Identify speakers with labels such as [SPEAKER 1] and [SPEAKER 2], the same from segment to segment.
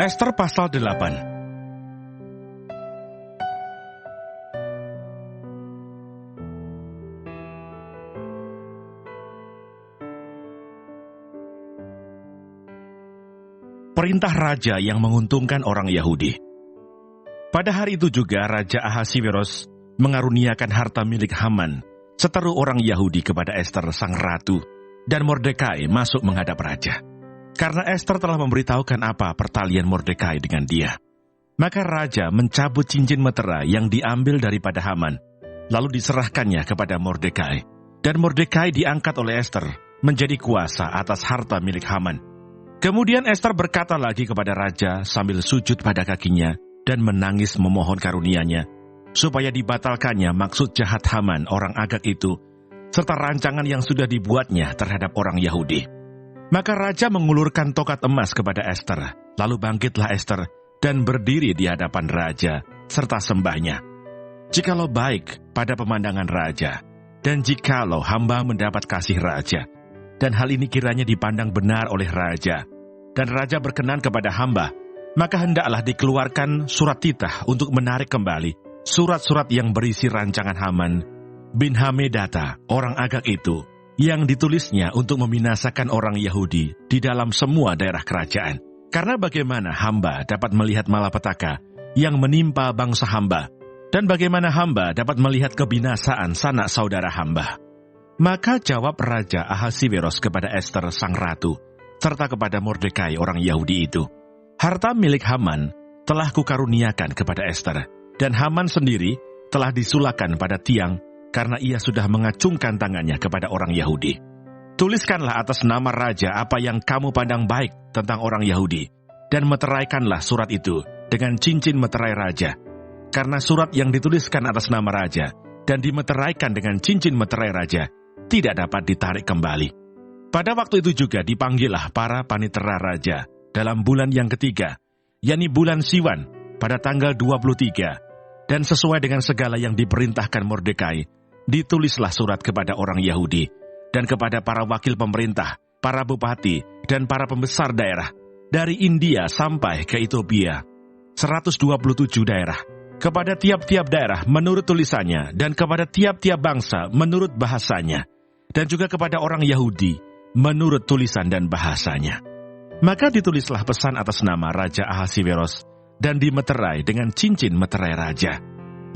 [SPEAKER 1] Ester pasal 8. Perintah raja yang menguntungkan orang Yahudi. Pada hari itu juga Raja Ahasiweros mengaruniakan harta milik Haman, seteru orang Yahudi kepada Ester sang ratu, dan Mordekai masuk menghadap raja. Karena Ester telah memberitahukan apa pertalian Mordekai dengan dia. Maka raja mencabut cincin meterai yang diambil daripada Haman, lalu diserahkannya kepada Mordekai. Dan Mordekai diangkat oleh Ester menjadi kuasa atas harta milik Haman. Kemudian Ester berkata lagi kepada raja sambil sujud pada kakinya dan menangis memohon karunia-Nya, supaya dibatalkannya maksud jahat Haman orang Agag itu, serta rancangan yang sudah dibuatnya terhadap orang Yahudi. Maka raja mengulurkan tokat emas kepada Ester, lalu bangkitlah Ester dan berdiri di hadapan raja, serta sembahnya. Jikalau baik pada pemandangan raja, dan jikalau hamba mendapat kasih raja, dan hal ini kiranya dipandang benar oleh raja, dan raja berkenan kepada hamba, maka hendaklah dikeluarkan surat titah untuk menarik kembali surat-surat yang berisi rancangan Haman bin Hamedata, orang Agag itu, yang ditulisnya untuk membinasakan orang Yahudi di dalam semua daerah kerajaan. Karena bagaimana hamba dapat melihat malapetaka yang menimpa bangsa hamba, dan bagaimana hamba dapat melihat kebinasaan sanak saudara hamba. Maka jawab Raja Ahasiweros kepada Ester sang ratu, serta kepada Mordekai orang Yahudi itu, harta milik Haman telah kukaruniakan kepada Ester, dan Haman sendiri telah disulahkan pada tiang, karena ia sudah mengacungkan tangannya kepada orang Yahudi. Tuliskanlah atas nama raja apa yang kamu pandang baik tentang orang Yahudi, dan meteraikanlah surat itu dengan cincin meterai raja. Karena surat yang dituliskan atas nama raja dan dimeteraikan dengan cincin meterai raja tidak dapat ditarik kembali. Pada waktu itu juga dipanggillah para panitera raja dalam bulan yang ketiga, yakni bulan Siwan, pada tanggal 23, dan sesuai dengan segala yang diperintahkan Mordekai, ditulislah surat kepada orang Yahudi, dan kepada para wakil pemerintah, para bupati, dan para pembesar daerah, dari India sampai ke Ethiopia, 127 daerah, kepada tiap-tiap daerah menurut tulisannya, dan kepada tiap-tiap bangsa menurut bahasanya, dan juga kepada orang Yahudi menurut tulisan dan bahasanya. Maka ditulislah pesan atas nama Raja Ahasiweros, dan dimeterai dengan cincin meterai raja.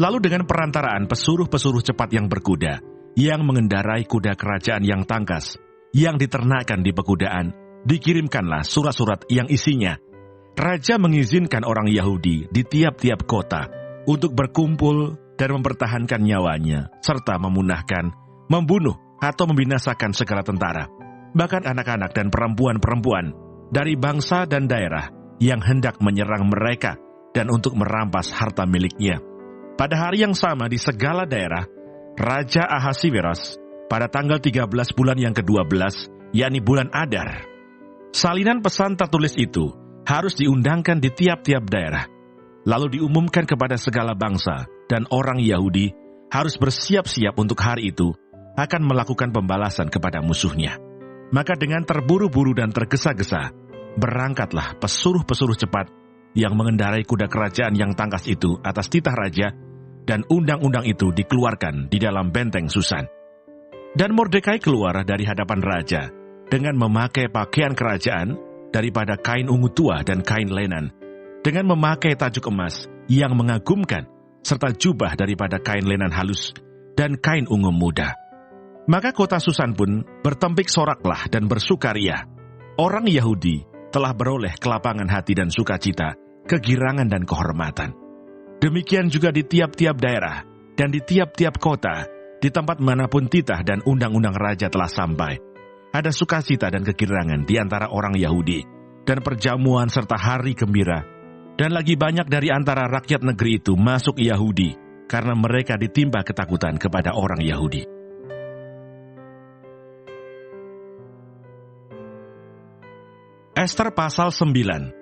[SPEAKER 1] Lalu dengan perantaraan pesuruh-pesuruh cepat yang berkuda, yang mengendarai kuda kerajaan yang tangkas, yang diternakkan di pekudaan, dikirimkanlah surat-surat yang isinya, raja mengizinkan orang Yahudi di tiap-tiap kota untuk berkumpul dan mempertahankan nyawanya, serta memunahkan, membunuh, atau membinasakan segala tentara, bahkan anak-anak dan perempuan-perempuan dari bangsa dan daerah yang hendak menyerang mereka dan untuk merampas harta miliknya. Pada hari yang sama di segala daerah, Raja Ahasiweros pada tanggal 13 bulan yang ke-12, yakni bulan Adar, salinan pesan tertulis itu harus diundangkan di tiap-tiap daerah, lalu diumumkan kepada segala bangsa, dan orang Yahudi harus bersiap-siap untuk hari itu akan melakukan pembalasan kepada musuhnya. Maka dengan terburu-buru dan tergesa-gesa, berangkatlah pesuruh-pesuruh cepat yang mengendarai kuda kerajaan yang tangkas itu atas titah raja, dan undang-undang itu dikeluarkan di dalam benteng Susan. Dan Mordekai keluar dari hadapan raja dengan memakai pakaian kerajaan daripada kain ungu tua dan kain lenan, dengan memakai tajuk emas yang mengagumkan, serta jubah daripada kain lenan halus dan kain ungu muda. Maka kota Susan pun bertempik soraklah dan bersukaria. Orang Yahudi telah beroleh kelapangan hati dan sukacita, kegirangan dan kehormatan. Demikian juga di tiap-tiap daerah dan di tiap-tiap kota, di tempat manapun titah dan undang-undang raja telah sampai, ada sukacita dan kegirangan di antara orang Yahudi, dan perjamuan serta hari gembira. Dan lagi banyak dari antara rakyat negeri itu masuk Yahudi, karena mereka ditimpa ketakutan kepada orang Yahudi. Ester pasal 9.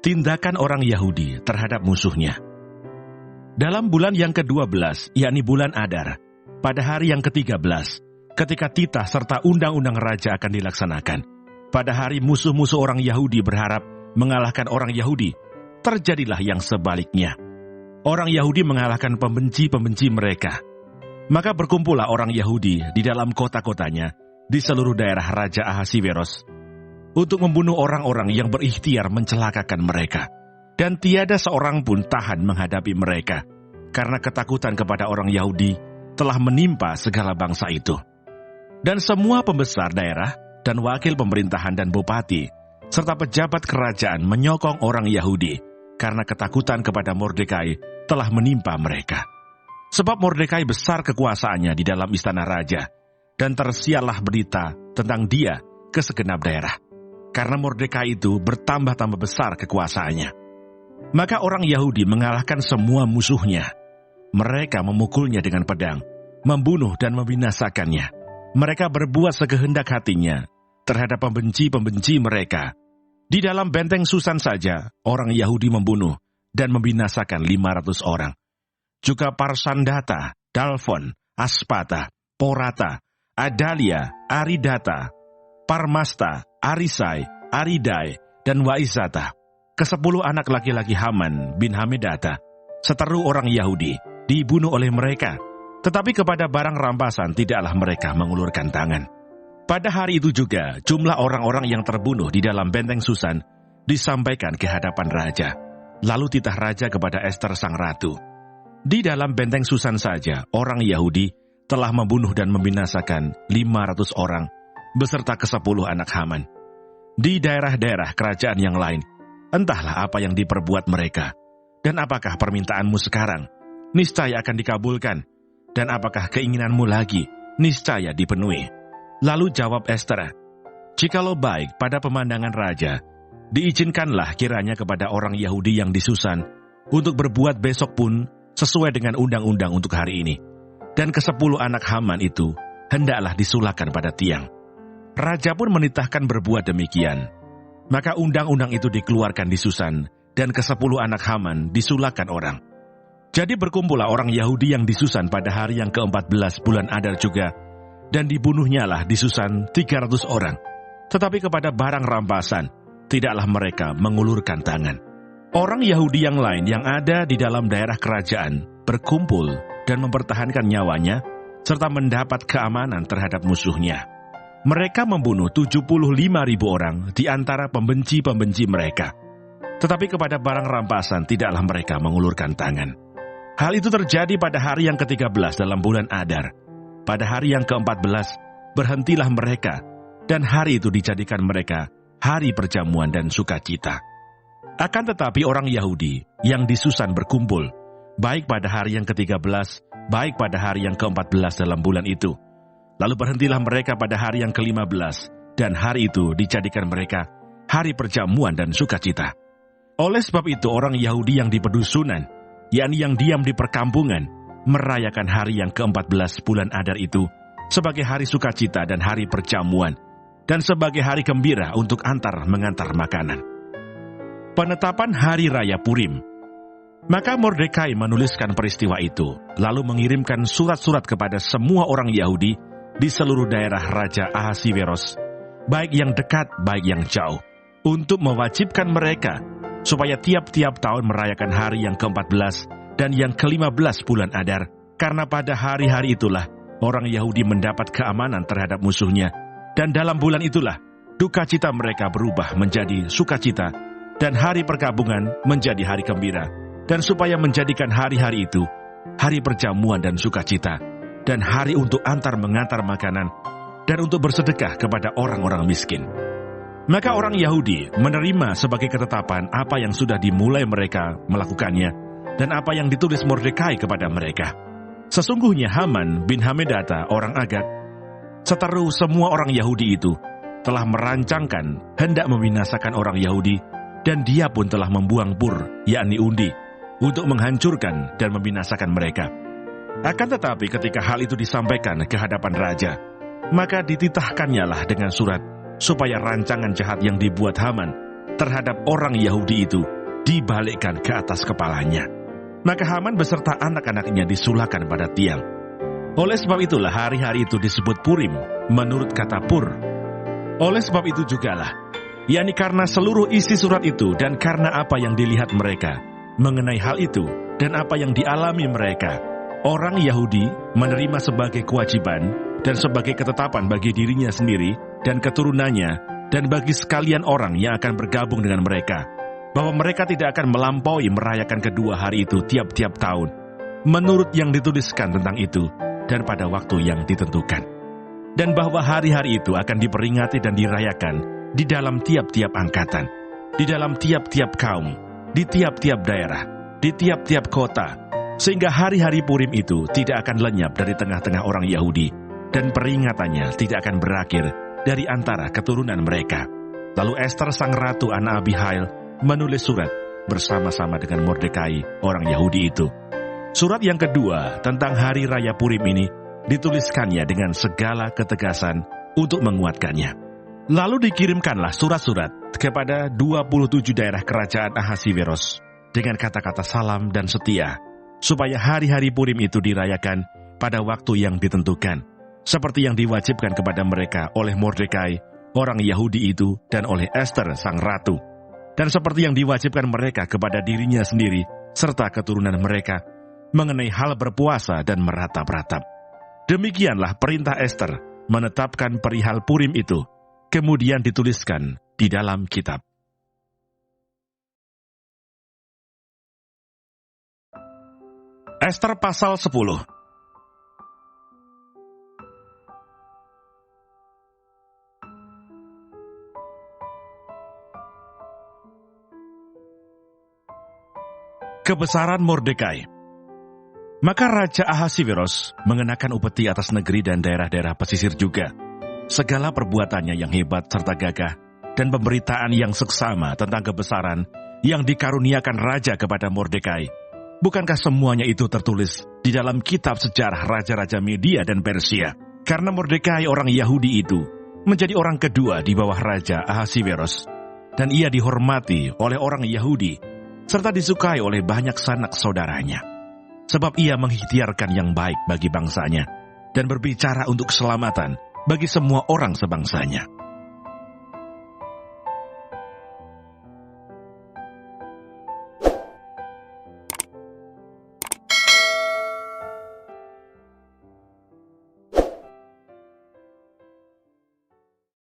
[SPEAKER 1] Tindakan orang Yahudi terhadap musuhnya. Dalam bulan yang ke-12, yakni bulan Adar, pada hari yang ke-13, ketika titah serta undang-undang raja akan dilaksanakan, pada hari musuh-musuh orang Yahudi berharap mengalahkan orang Yahudi, terjadilah yang sebaliknya. Orang Yahudi mengalahkan pembenci-pembenci mereka. Maka berkumpullah orang Yahudi di dalam kota-kotanya, di seluruh daerah Raja Ahasiweros, untuk membunuh orang-orang yang berikhtiar mencelakakan mereka. Dan tiada seorang pun tahan menghadapi mereka, karena ketakutan kepada orang Yahudi telah menimpa segala bangsa itu. Dan semua pembesar daerah, dan wakil pemerintahan dan bupati, serta pejabat kerajaan menyokong orang Yahudi, karena ketakutan kepada Mordekai telah menimpa mereka. Sebab Mordekai besar kekuasaannya di dalam istana raja, dan tersiarlah berita tentang dia ke segenap daerah. Karena Mordekai itu bertambah-tambah besar kekuasaannya. Maka orang Yahudi mengalahkan semua musuhnya. Mereka memukulnya dengan pedang, membunuh dan membinasakannya. Mereka berbuat sekehendak hatinya terhadap pembenci-pembenci mereka. Di dalam benteng Susan saja, orang Yahudi membunuh dan membinasakan 500 orang. Juga Parsandata, Dalfon, Aspata, Porata, Adalia, Aridata, Parmasta, Arisai, Aridai, dan Waizata. Ke-10 anak laki-laki Haman bin Hamedata, seteru orang Yahudi, dibunuh oleh mereka. Tetapi kepada barang rampasan tidaklah mereka mengulurkan tangan. Pada hari itu juga, jumlah orang-orang yang terbunuh di dalam benteng Susan disampaikan ke hadapan raja. Lalu titah raja kepada Ester sang ratu. Di dalam benteng Susan saja, orang Yahudi telah membunuh dan membinasakan 500 orang, beserta ke-10 anak Haman. Di daerah-daerah kerajaan yang lain, entahlah apa yang diperbuat mereka. Dan apakah permintaanmu sekarang? Niscaya akan dikabulkan. Dan apakah keinginanmu lagi? Niscaya dipenuhi. Lalu jawab Ester, jikalau baik pada pemandangan raja, diizinkanlah kiranya kepada orang Yahudi yang di Susan untuk berbuat besok pun sesuai dengan undang-undang untuk hari ini. Dan ke-10 anak Haman itu hendaklah disulahkan pada tiang. Raja pun menitahkan berbuat demikian. Maka undang-undang itu dikeluarkan di Susan, dan ke-10 anak Haman disulahkan orang. Jadi berkumpullah orang Yahudi yang di Susan pada hari yang ke-14 bulan Adar juga, dan dibunuhnyalah di Susan 300 orang. Tetapi kepada barang rampasan, tidaklah mereka mengulurkan tangan. Orang Yahudi yang lain yang ada di dalam daerah kerajaan berkumpul dan mempertahankan nyawanya, serta mendapat keamanan terhadap musuhnya. Mereka membunuh 75.000 orang di antara pembenci-pembenci mereka. Tetapi kepada barang rampasan tidaklah mereka mengulurkan tangan. Hal itu terjadi pada hari yang ke-13 dalam bulan Adar. Pada hari yang ke-14 berhentilah mereka, dan hari itu dijadikan mereka hari perjamuan dan sukacita. Akan tetapi orang Yahudi yang di Susan berkumpul, baik pada hari yang ke-13, baik pada hari yang ke-14 dalam bulan itu. Lalu berhentilah mereka pada hari yang ke-15, dan hari itu dijadikan mereka hari perjamuan dan sukacita. Oleh sebab itu orang Yahudi yang di pedusunan, yakni yang diam di perkampungan, merayakan hari yang ke-14 bulan Adar itu sebagai hari sukacita dan hari perjamuan, dan sebagai hari gembira untuk antar-mengantar makanan. Penetapan Hari Raya Purim. Maka Mordekai menuliskan peristiwa itu, lalu mengirimkan surat-surat kepada semua orang Yahudi di seluruh daerah Raja Ahasiweros, baik yang dekat, baik yang jauh, untuk mewajibkan mereka supaya tiap-tiap tahun merayakan hari yang ke-14 dan yang ke-15 bulan Adar, karena pada hari-hari itulah orang Yahudi mendapat keamanan terhadap musuhnya, dan dalam bulan itulah duka cita mereka berubah menjadi sukacita, dan hari perkabungan menjadi hari gembira, dan supaya menjadikan hari-hari itu hari perjamuan dan sukacita, dan hari untuk antar-mengantar makanan, dan untuk bersedekah kepada orang-orang miskin. Maka orang Yahudi menerima sebagai ketetapan apa yang sudah dimulai mereka melakukannya, dan apa yang ditulis Mordekai kepada mereka. Sesungguhnya Haman bin Hamedata, orang Agag, seteru semua orang Yahudi itu, telah merancangkan hendak membinasakan orang Yahudi, dan dia pun telah membuang pur, yakni undi, untuk menghancurkan dan membinasakan mereka. Akan tetapi ketika hal itu disampaikan ke hadapan raja, maka dititahkannyalah dengan surat, supaya rancangan jahat yang dibuat Haman terhadap orang Yahudi itu dibalikkan ke atas kepalanya. Maka Haman beserta anak-anaknya disulahkan pada tiang. Oleh sebab itulah hari-hari itu disebut Purim, menurut kata Pur. Oleh sebab itu jugalah, yakni karena seluruh isi surat itu dan karena apa yang dilihat mereka mengenai hal itu dan apa yang dialami mereka, orang Yahudi menerima sebagai kewajiban dan sebagai ketetapan bagi dirinya sendiri dan keturunannya dan bagi sekalian orang yang akan bergabung dengan mereka, bahwa mereka tidak akan melampaui merayakan kedua hari itu tiap-tiap tahun, menurut yang dituliskan tentang itu, dan pada waktu yang ditentukan. Dan bahwa hari-hari itu akan diperingati dan dirayakan di dalam tiap-tiap angkatan, di dalam tiap-tiap kaum, di tiap-tiap daerah, di tiap-tiap kota, sehingga hari-hari Purim itu tidak akan lenyap dari tengah-tengah orang Yahudi, dan peringatannya tidak akan berakhir dari antara keturunan mereka. Lalu Ester sang ratu anak Abihail menulis surat bersama-sama dengan Mordekai orang Yahudi itu. Surat yang kedua tentang hari raya Purim ini dituliskannya dengan segala ketegasan untuk menguatkannya. Lalu dikirimkanlah surat-surat kepada 27 daerah kerajaan Ahasiweros dengan kata-kata salam dan setia, supaya hari-hari Purim itu dirayakan pada waktu yang ditentukan, seperti yang diwajibkan kepada mereka oleh Mordekai orang Yahudi itu dan oleh Ester sang ratu, dan seperti yang diwajibkan mereka kepada dirinya sendiri serta keturunan mereka mengenai hal berpuasa dan meratap-ratap. Demikianlah perintah Ester menetapkan perihal Purim itu, kemudian dituliskan di dalam kitab. Ester pasal 10. Kebesaran Mordekai. Maka Raja Ahasiweros mengenakan upeti atas negeri dan daerah-daerah pesisir juga. Segala perbuatannya yang hebat serta gagah, dan pemberitaan yang seksama tentang kebesaran yang dikaruniakan Raja kepada Mordekai. Bukankah semuanya itu tertulis di dalam kitab sejarah Raja-Raja Media dan Persia? Karena Mordekai orang Yahudi itu menjadi orang kedua di bawah Raja Ahasiweros, dan ia dihormati oleh orang Yahudi, serta disukai oleh banyak sanak saudaranya. Sebab ia mengikhtiarkan yang baik bagi bangsanya, dan berbicara untuk keselamatan bagi semua orang sebangsanya.